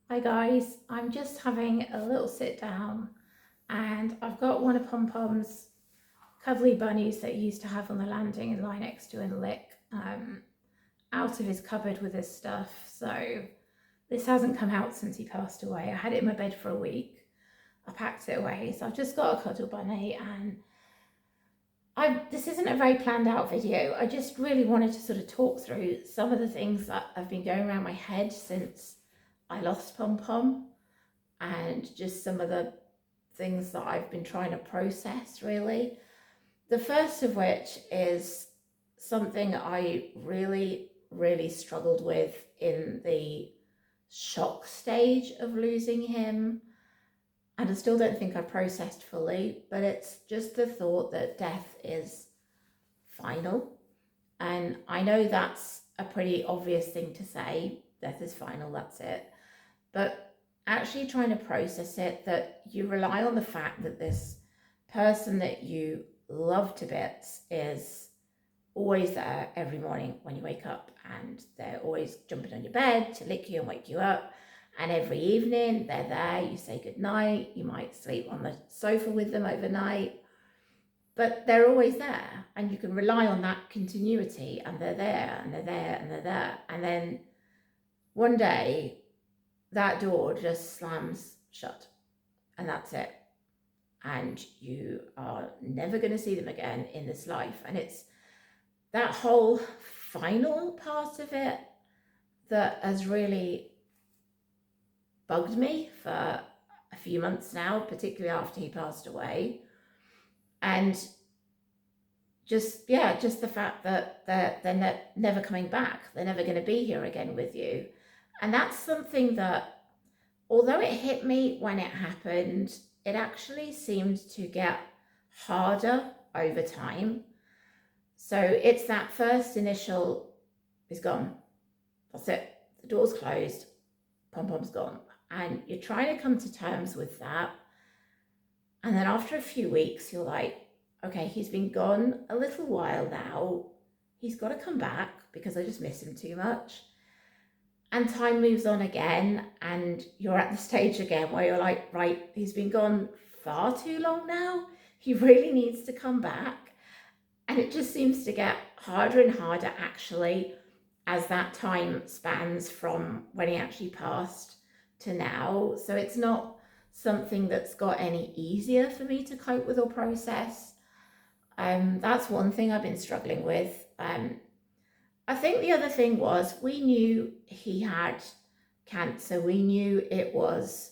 Hi guys, I'm just having a little sit down and I've got one of Pom Pom's cuddly bunnies that he used to have on the landing and lie next to and lick out of his cupboard with his stuff. So this hasn't come out since he passed away. I had it in my bed for a week. I packed it away. So I've just got a cuddle bunny and this isn't a very planned out video. I just really wanted to sort of talk through some of the things that have been going around my head since I lost Pom Pom, and just some of the things that I've been trying to process, really. The first of which is something I really, really struggled with in the shock stage of losing him. And I still don't think I processed fully, but it's just the thought that death is final. And I know that's a pretty obvious thing to say. Death is final, that's it. But actually trying to process it, that you rely on the fact that this person that you love to bits is always there every morning when you wake up, and they're always jumping on your bed to lick you and wake you up, and every evening they're there, you say goodnight, you might sleep on the sofa with them overnight, but they're always there and you can rely on that continuity, and they're there and they're there and they're there, and then one day that door just slams shut and that's it, and you are never going to see them again in this life. And it's that whole final part of it that has really bugged me for a few months now, particularly after he passed away. And just the fact that they're never coming back, they're never going to be here again with you. And that's something that, although it hit me when it happened, it actually seemed to get harder over time. So it's that first initial, he's gone, that's it, the door's closed, Pom Pom's gone, and you're trying to come to terms with that. And then after a few weeks, you're like, okay, he's been gone a little while now, he's got to come back because I just miss him too much. And time moves on again, and you're at the stage again where you're like, right, he's been gone far too long now, he really needs to come back. And it just seems to get harder and harder, actually, as that time spans from when he actually passed to now. So it's not something that's got any easier for me to cope with or process. That's one thing I've been struggling with. I think the other thing was, we knew he had cancer. We knew it was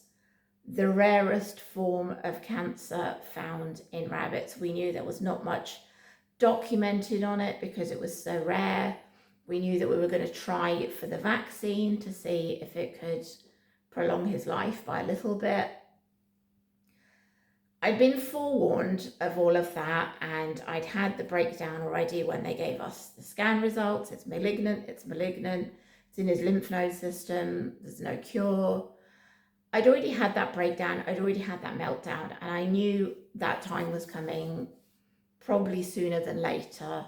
the rarest form of cancer found in rabbits. We knew there was not much documented on it because it was so rare. We knew that we were going to try for the vaccine to see if it could prolong his life by a little bit. I'd been forewarned of all of that, and I'd had the breakdown already when they gave us the scan results. It's malignant, it's in his lymph node system, there's no cure. I'd already had that breakdown, I'd already had that meltdown, and I knew that time was coming probably sooner than later,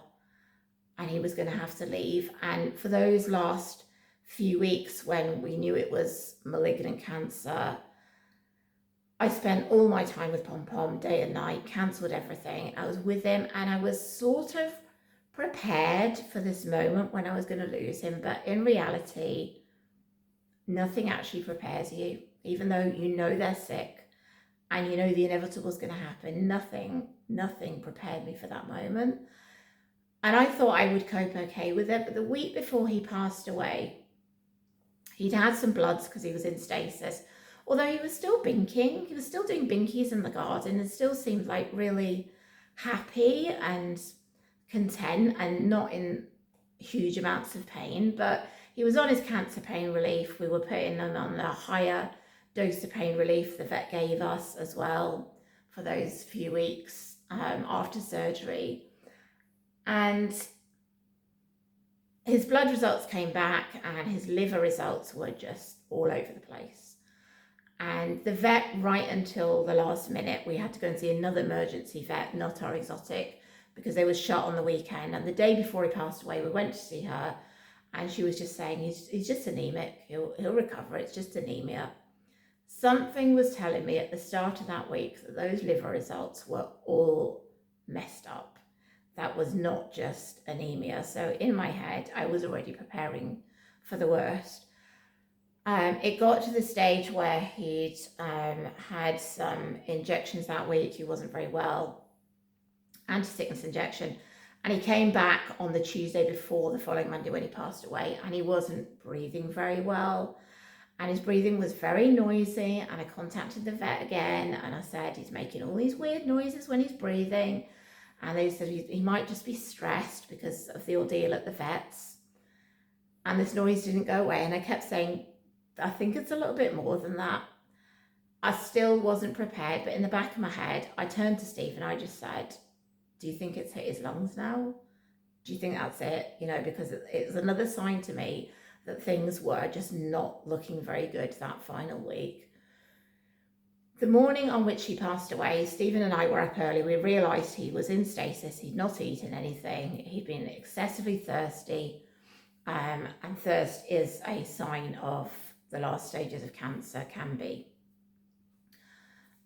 and he was going to have to leave. And for those last few weeks when we knew it was malignant cancer, I spent all my time with Pom Pom, day and night, cancelled everything. I was with him, and I was sort of prepared for this moment when I was going to lose him. But in reality, nothing actually prepares you, even though you know they're sick and you know the inevitable is going to happen. Nothing prepared me for that moment. And I thought I would cope okay with it. But the week before he passed away, he'd had some bloods because he was in stasis. Although he was still binking, he was still doing binkies in the garden and still seemed like really happy and content and not in huge amounts of pain. But he was on his cancer pain relief. We were putting him on the higher dose of pain relief the vet gave us as well for those few weeks after surgery. And his blood results came back and his liver results were just all over the place. And the vet, right until the last minute, we had to go and see another emergency vet, not our exotic, because they were shut on the weekend. And the day before he passed away, we went to see her, And she was just saying, he's just anemic. He'll recover. It's just anemia. Something was telling me at the start of that week that those liver results were all messed up. That was not just anemia. So in my head, I was already preparing for the worst. It got to the stage where he'd had some injections that week. He wasn't very well, anti-sickness injection. And he came back on the Tuesday before the following Monday when he passed away, and he wasn't breathing very well. And his breathing was very noisy. And I contacted the vet again, and I said, he's making all these weird noises when he's breathing. And they said he might just be stressed because of the ordeal at the vet's. And this noise didn't go away. And I kept saying, I think it's a little bit more than that. I still wasn't prepared, but in the back of my head, I turned to Steve and I just said, do you think it's hit his lungs now? Do you think that's it? You know, because it's another sign to me that things were just not looking very good that final week. The morning on which he passed away, Stephen and I were up early. We realised he was in stasis. He'd not eaten anything. He'd been excessively thirsty. And thirst is a sign of the last stages of cancer, can be.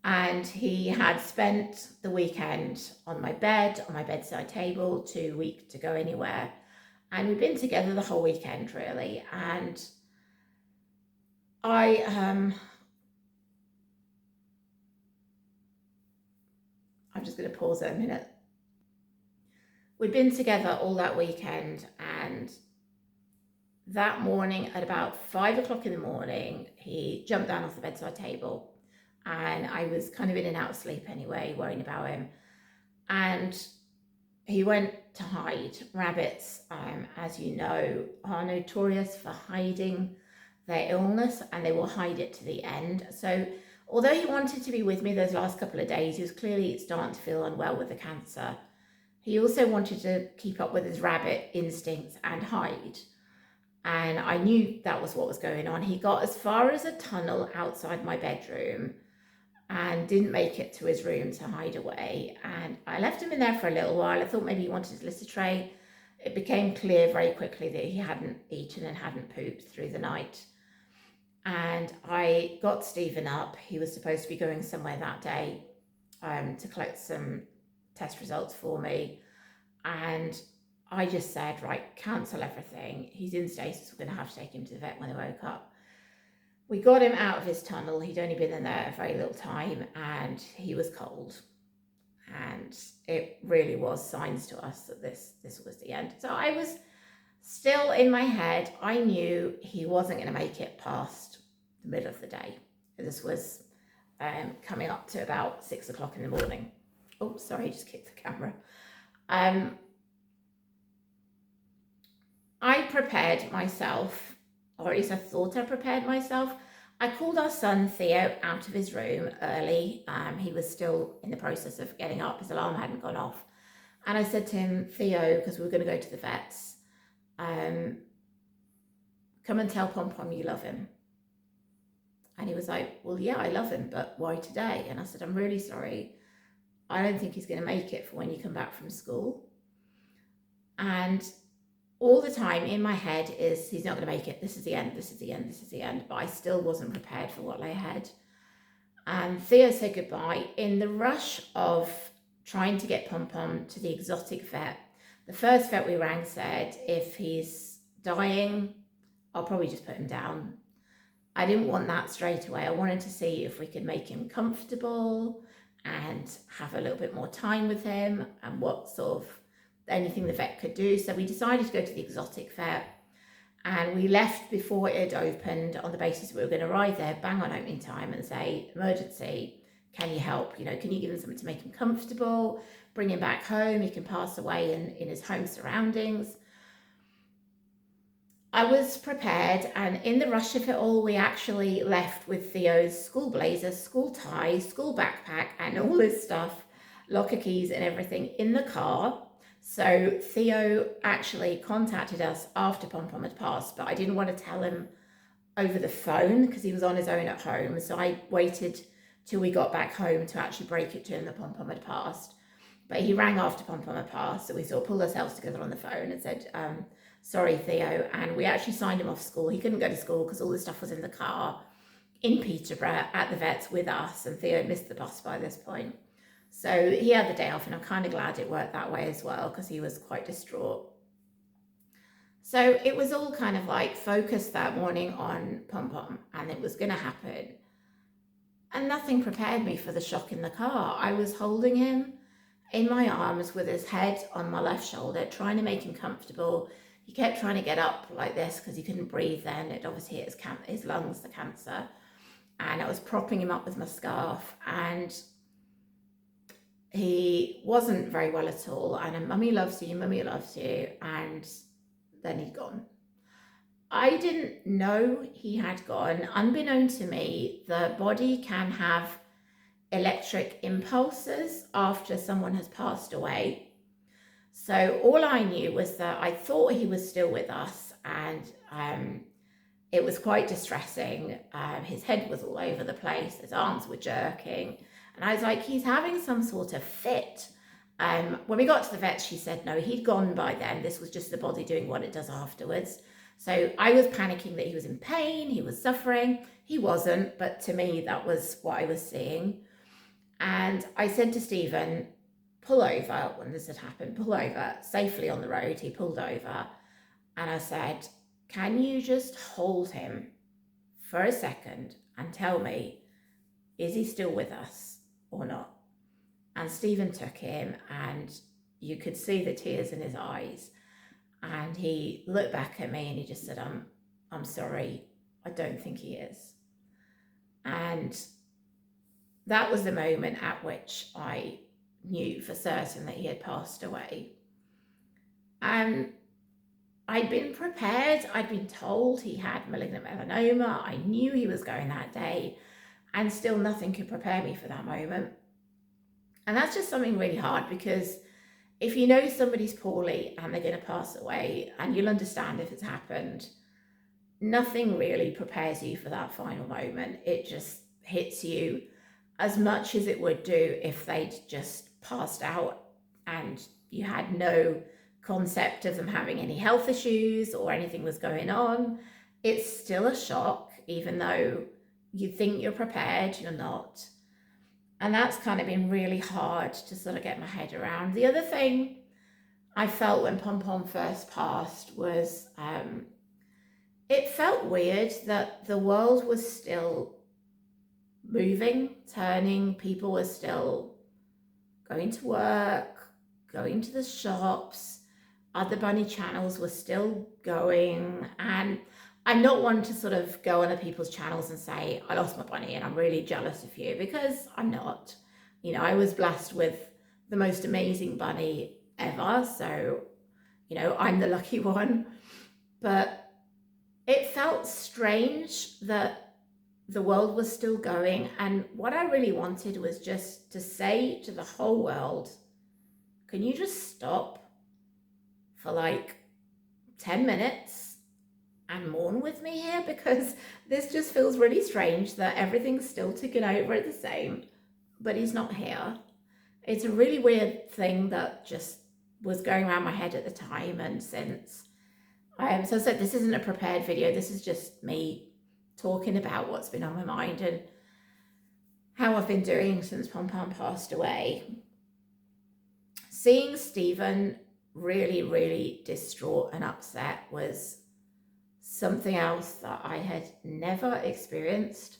And he had spent the weekend on my bed, on my bedside table, too weak to go anywhere. And we'd been together the whole weekend, really. And I'm just going to pause there a minute. We'd been together all that weekend, and that morning at about 5 o'clock in the morning, he jumped down off the bedside table, and I was kind of in and out of sleep anyway, worrying about him. And he went to hide. Rabbits, as you know, are notorious for hiding their illness, and they will hide it to the end. So although he wanted to be with me those last couple of days, he was clearly starting to feel unwell with the cancer. He also wanted to keep up with his rabbit instincts and hide. And I knew that was what was going on. He got as far as a tunnel outside my bedroom and didn't make it to his room to hide away. And I left him in there for a little while. I thought maybe he wanted his litter tray. It became clear very quickly that he hadn't eaten and hadn't pooped through the night. And I got Stephen up. He was supposed to be going somewhere that day to collect some test results for me. And I just said, right, cancel everything. He's in stasis. We're going to have to take him to the vet when I woke up. We got him out of his tunnel. He'd only been in there a very little time, and he was cold. And it really was signs to us that this was the end. So I was still in my head. I knew he wasn't going to make it past the middle of the day. This was coming up to about 6 o'clock in the morning. Oh, sorry, I just kicked the camera. I prepared myself, or at least I thought I prepared myself. I called our son Theo out of his room early. He was still in the process of getting up. His alarm hadn't gone off. And I said to him, Theo, because we were going to go to the vets, come and tell Pom Pom you love him. And he was like, well, yeah, I love him, but why today? And I said, I'm really sorry. I don't think he's going to make it for when you come back from school. And all the time in my head is, he's not going to make it. This is the end. This is the end. This is the end. But I still wasn't prepared for what lay ahead. And Theo said goodbye. In the rush of trying to get Pom Pom to the exotic vet, the first vet we rang said, if he's dying, I'll probably just put him down. I didn't want that straight away. I wanted to see if we could make him comfortable and have a little bit more time with him, and what sort of anything the vet could do. So we decided to go to the exotic vet, and we left before it had opened on the basis we were going to arrive there bang on opening time and say, emergency, can you help? You know, can you give him something to make him comfortable, bring him back home, he can pass away in his home surroundings. I was prepared, and in the rush of it all, we actually left with Theo's school blazer, school tie, school backpack, and all his stuff, locker keys and everything in the car. So Theo actually contacted us after Pom Pom had passed, but I didn't want to tell him over the phone because he was on his own at home. So I waited till we got back home to actually break it to him that Pom Pom had passed. But he rang after Pom Pom had passed, so we sort of pulled ourselves together on the phone and said, sorry, Theo. And we actually signed him off school. He couldn't go to school because all the stuff was in the car in Peterborough at the vet's with us, and Theo missed the bus by this point. So he had the day off, and I'm kind of glad it worked that way as well, because he was quite distraught. So it was all kind of like focused that morning on Pom Pom, and it was going to happen. And nothing prepared me for the shock in the car. I was holding him in my arms with his head on my left shoulder, trying to make him comfortable. He kept trying to get up like this because he couldn't breathe then. It obviously hit his lungs, the cancer. And I was propping him up with my scarf, and he wasn't very well at all. And mummy loves you, mummy loves you. And then he'd gone. I didn't know he had gone. Unbeknown to me, the body can have electric impulses after someone has passed away. So all I knew was that I thought he was still with us, and it was quite distressing. His head was all over the place, his arms were jerking, and I was like, he's having some sort of fit. When we got to the vet, she said no, he'd gone by then. This was just the body doing what it does afterwards. So I was panicking that he was in pain, he was suffering. He wasn't, but to me, that was what I was seeing. And I said to Stephen, pull over when this had happened, pull over safely on the road. He pulled over, and I said, can you just hold him for a second and tell me, is he still with us or not? And Stephen took him, and you could see the tears in his eyes. And he looked back at me and he just said, I'm sorry, I don't think he is. And that was the moment at which I knew for certain that he had passed away. And I'd been prepared. I'd been told he had malignant melanoma. I knew he was going that day, and still nothing could prepare me for that moment. And that's just something really hard, because if you know somebody's poorly and they're going to pass away, and you'll understand if it's happened, nothing really prepares you for that final moment. It just hits you as much as it would do if they'd just passed out and you had no concept of them having any health issues or anything was going on. It's still a shock, even though you think you're prepared, you're not. And that's kind of been really hard to sort of get my head around. The other thing I felt when Pom Pom first passed was it felt weird that the world was still moving, turning. People were still going to work, going to the shops. Other bunny channels were still going. And I'm not one to sort of go on other people's channels and say, I lost my bunny and I'm really jealous of you, because I'm not. You know, I was blessed with the most amazing bunny ever. So, you know, I'm the lucky one. But it felt strange that the world was still going. And what I really wanted was just to say to the whole world, can you just stop for like 10 minutes and mourn with me here? Because this just feels really strange that everything's still ticking over at the same, but he's not here. It's a really weird thing that just was going around my head at the time and since. So I said, this isn't a prepared video. This is just me talking about what's been on my mind and how I've been doing since Pom Pom passed away. Seeing Stephen really, really distraught and upset was something else that I had never experienced.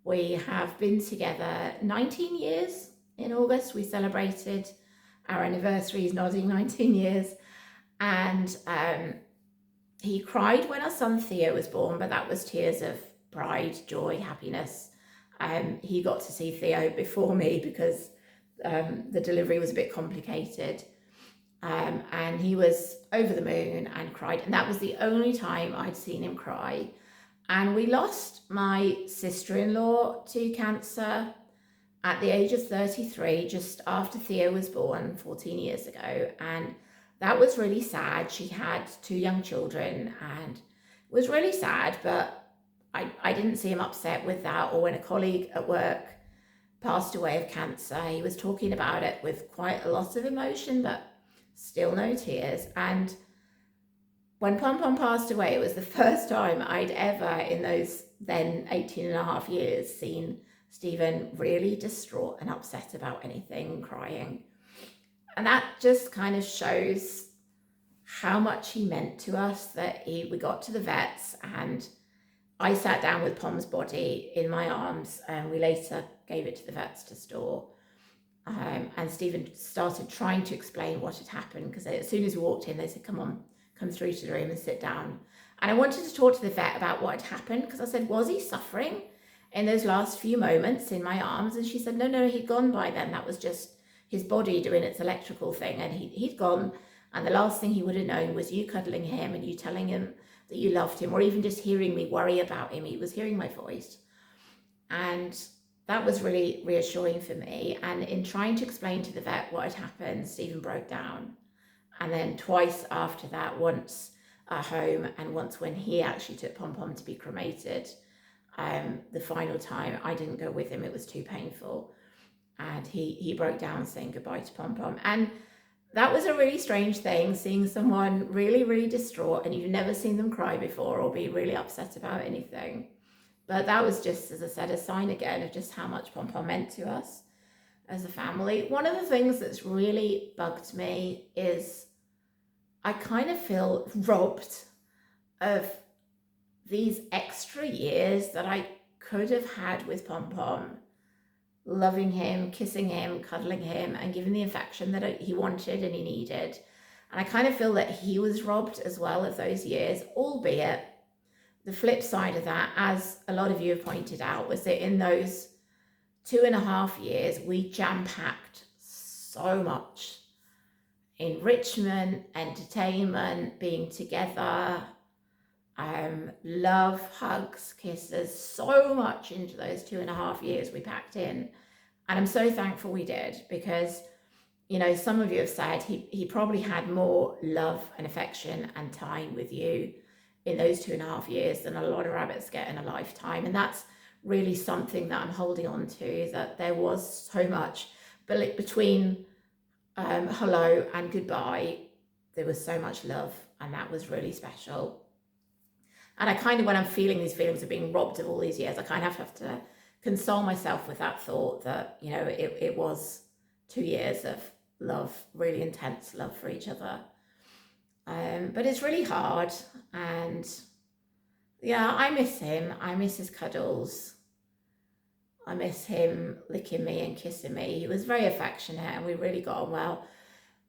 We have been together 19 years. In August, we celebrated our anniversary, nodding 19 years. And he cried when our son Theo was born, but that was tears of pride, joy, happiness. He got to see Theo before me because the delivery was a bit complicated. And he was over the moon and cried. And that was the only time I'd seen him cry. And we lost my sister-in-law to cancer at the age of 33, just after Theo was born 14 years ago. And that was really sad. She had 2 young children and it was really sad, but I didn't see him upset with that. Or when a colleague at work passed away of cancer, he was talking about it with quite a lot of emotion, but still no tears. And when Pom Pom passed away, it was the first time I'd ever, in those then 18 and a half years, seen Stephen really distraught and upset about anything, crying. And that just kind of shows how much he meant to us, that we got to the vets and I sat down with Pom's body in my arms, and we later gave it to the vets to store. And Stephen started trying to explain what had happened, because as soon as we walked in, they said, come on, come through to the room and sit down. And I wanted to talk to the vet about what had happened, because I said, was he suffering in those last few moments in my arms? And she said, no, he'd gone by then. That was just his body doing its electrical thing, and he'd gone. And the last thing he would have known was you cuddling him and you telling him that you loved him, or even just hearing me worry about him. He was hearing my voice. And that was really reassuring for me. And in trying to explain to the vet what had happened, Stephen broke down. And then twice after that, once at home and once when he actually took Pom Pom to be cremated, the final time I didn't go with him, it was too painful. And he broke down saying goodbye to Pom Pom. And that was a really strange thing, seeing someone really, really distraught, and you've never seen them cry before or be really upset about anything. But that was just, as I said, a sign again of just how much Pom Pom meant to us as a family. One of the things that's really bugged me is I kind of feel robbed of these extra years that I could have had with Pom Pom, loving him, kissing him, cuddling him, and giving the affection that he wanted and he needed. And I kind of feel that he was robbed as well of those years, albeit the flip side of that, as a lot of you have pointed out, was that in those 2.5 years, we jam-packed so much. Enrichment, entertainment, being together, love, hugs, kisses, so much into those 2.5 years we packed in. And I'm so thankful we did, because, you know, some of you have said he probably had more love and affection and time with you in those 2.5 years than a lot of rabbits get in a lifetime. And that's really something that I'm holding on to, that there was so much, but between hello and goodbye, there was so much love, and that was really special. And I kind of, when I'm feeling these feelings of being robbed of all these years, I kind of have to console myself with that thought that, you know, it was 2 years of love, really intense love for each other. But it's really hard, and yeah, I miss him. I miss his cuddles. I miss him licking me and kissing me. He was very affectionate and we really got on well.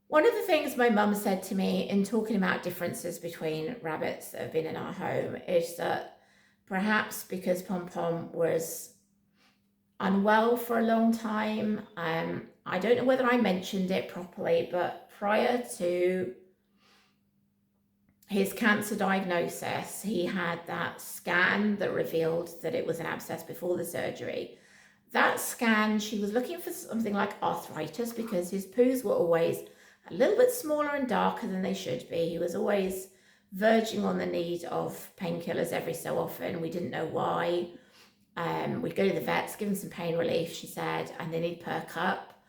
One of the things my mum said to me in talking about differences between rabbits that have been in our home is that perhaps because Pom Pom was unwell for a long time, I don't know whether I mentioned it properly, but prior to his cancer diagnosis, he had that scan that revealed that it was an abscess before the surgery. That scan, she was looking for something like arthritis, because his poos were always a little bit smaller and darker than they should be. He was always verging on the need of painkillers every so often. We didn't know why. We'd go to the vets, give him some pain relief, she said, and then he'd perk up.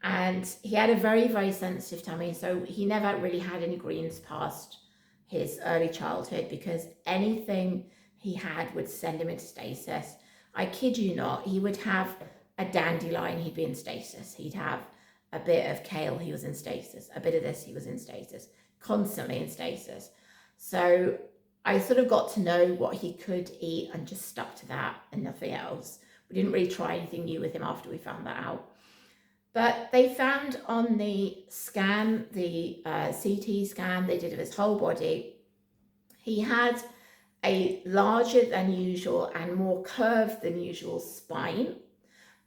And he had a very, very sensitive tummy, so he never really had any greens past his early childhood, because anything he had would send him into stasis. I kid you not, he would have a dandelion, he'd be in stasis. He'd have a bit of kale, he was in stasis. A bit of this, he was in stasis. Constantly in stasis. So I sort of got to know what he could eat and just stuck to that and nothing else. We didn't really try anything new with him after we found that out. But they found on the scan, the CT scan they did of his whole body, he had a larger than usual and more curved than usual spine.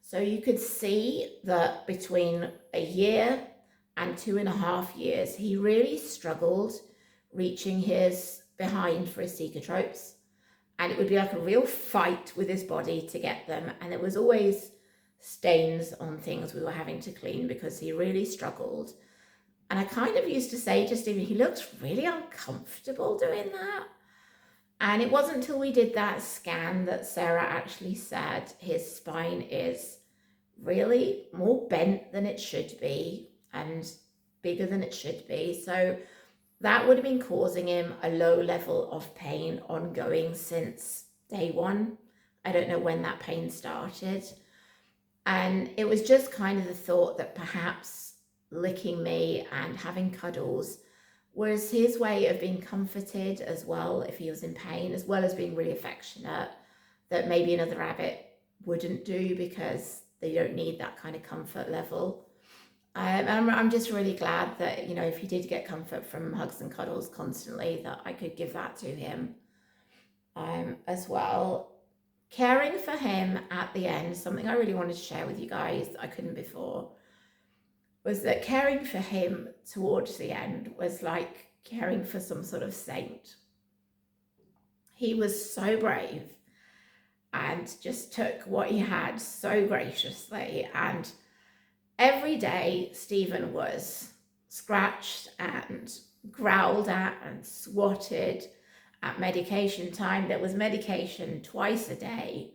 So you could see that between a year and 2.5 years, he really struggled reaching his behind for his cecotropes. And it would be like a real fight with his body to get them. And there was always stains on things we were having to clean because he really struggled. And I kind of used to say to Stephen, he looks really uncomfortable doing that. And it wasn't until we did that scan that Sarah actually said his spine is really more bent than it should be and bigger than it should be. So that would have been causing him a low level of pain ongoing since day one. I don't know when that pain started. And it was just kind of the thought that perhaps licking me and having cuddles was his way of being comforted as well if he was in pain, as well as being really affectionate, that maybe another rabbit wouldn't do because they don't need that kind of comfort level. I'm just really glad that, you know, if he did get comfort from hugs and cuddles constantly, that I could give that to him as well. Caring for him at the end, something I really wanted to share with you guys that I couldn't before, was that caring for him towards the end was like caring for some sort of saint. He was so brave and just took what he had so graciously. And every day, Stephen was scratched and growled at and swatted at medication time. There was medication twice a day,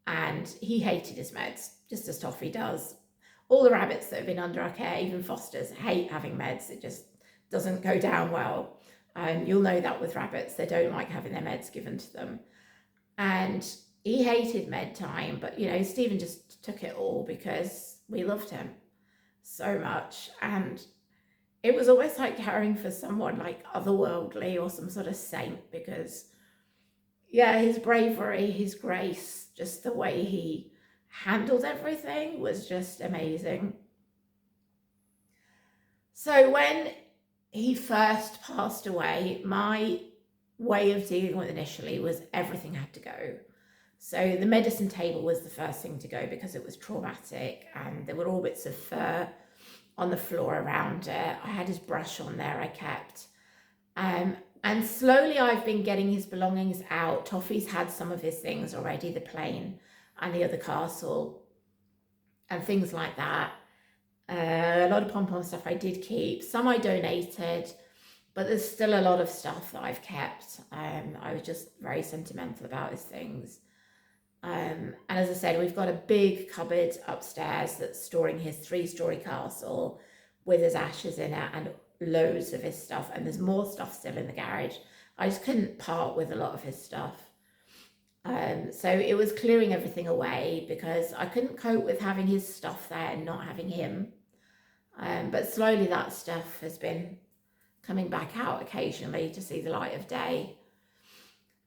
and he hated his meds, just as Toffee does. All the rabbits that have been under our care, even Fosters, hate having meds. It just doesn't go down well. You'll know that with rabbits, they don't like having their meds given to them. And he hated med time, but you know, Stephen just took it all because we loved him so much. And it was almost like caring for someone like otherworldly or some sort of saint, because yeah, his bravery, his grace, just the way he handled everything was just amazing. So when he first passed away, my way of dealing with it initially was everything had to go. So the medicine table was the first thing to go because it was traumatic, and there were all bits of fur on the floor around it. I had his brush on there I kept. And slowly I've been getting his belongings out. Toffee's had some of his things already, the plane and the other castle and things like that. A lot of pom-pom stuff I did keep. Some I donated, but there's still a lot of stuff that I've kept. I was just very sentimental about his things. And as I said, we've got a big cupboard upstairs that's storing his 3-story castle with his ashes in it and loads of his stuff. And there's more stuff still in the garage. I just couldn't part with a lot of his stuff. So it was clearing everything away because I couldn't cope with having his stuff there and not having him. But slowly that stuff has been coming back out occasionally to see the light of day.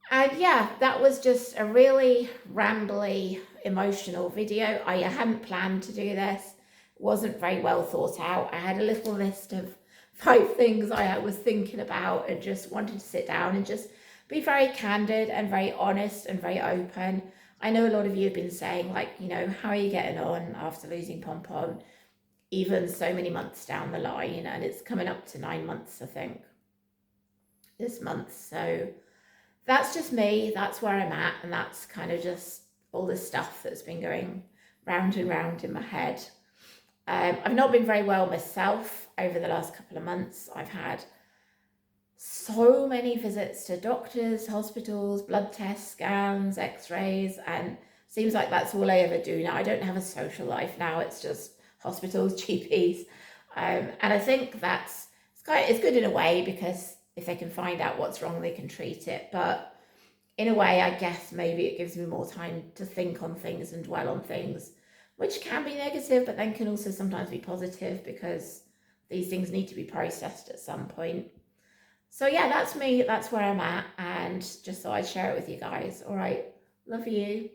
And yeah, that was just a really rambly, emotional video. I hadn't planned to do this. It wasn't very well thought out. I had a little list of 5 things I was thinking about and just wanted to sit down and just be very candid and very honest and very open. I know a lot of you have been saying, like, you know, how are you getting on after losing Pom-Pom, even so many months down the line? And it's coming up to 9 months, I think, this month. So that's just me, that's where I'm at, and that's kind of just all the stuff that's been going round and round in my head. I've not been very well myself over the last couple of months. I've had so many visits to doctors, hospitals, blood tests, scans, x-rays, and seems like that's all I ever do now. I don't have a social life now, it's just hospitals, GPs. And I think it's good in a way, because if they can find out what's wrong, they can treat it. But in a way, I guess maybe it gives me more time to think on things and dwell on things, which can be negative, but then can also sometimes be positive, because these things need to be processed at some point. So yeah, that's me. That's where I'm at. And just thought I'd share it with you guys. All right. Love you.